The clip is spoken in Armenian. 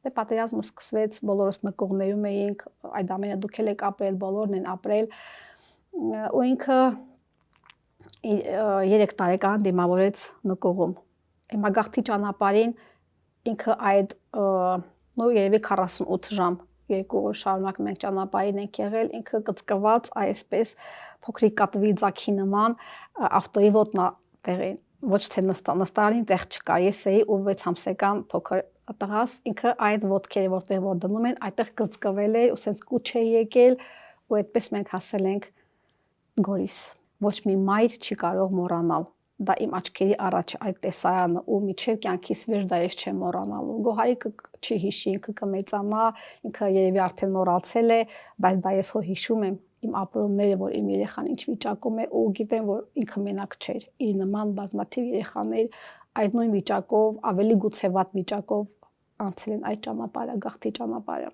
Դե պատերազմը սկսվեց, բոլորս նկողներում էինք, այդ ամենը դուք եք ապրել, բոլորն են ապրել, ու ինքը 3 տարեկան դիմավորեց նկողում։ Հիմա գաղթի ճանապարհին ինքը այդ երևի 48 ժամ 2 օր շարունակ մենք ճանապարհին ենք եղել, ինքը կծկված այսպես փոքրիկ կատվի ձագի նման ավտոյի ոտնատեղին, ոչ թե նստարանին տեղ չկա, ես էի ու 6 ամսական փոքր տղաս, ինքը այդ ոտքերը որտեղ որ դնում են, այդտեղ կծկվել է ու սենց կուչ է եկել ու այդպես մենք հասել ենք Գորիս։ Ոչ մի մայր չի կարող մոռանալ։ Դա իմ աչքերի առաջ այդ տեսարանը ու միջև կյանքիս վեր դա ես չեմ մոռանալու։ Գոհարիկը չի հիշի, ինքը կմեծանա, ինքը երևի արդեն մոռացել է, բայց դա ես հո հիշում եմ իմ ապրումները, որ իմ երեխան ինչ վիճակում է ու գիտեմ, որ ինքը մենակ չէր։ Իր նման բազմաթիվ երեխաներ այդ նույն վիճակով, ավելի գուցե վատ վիճակով անցել են այդ ճանապարհը, գաղթի ճանապարհը։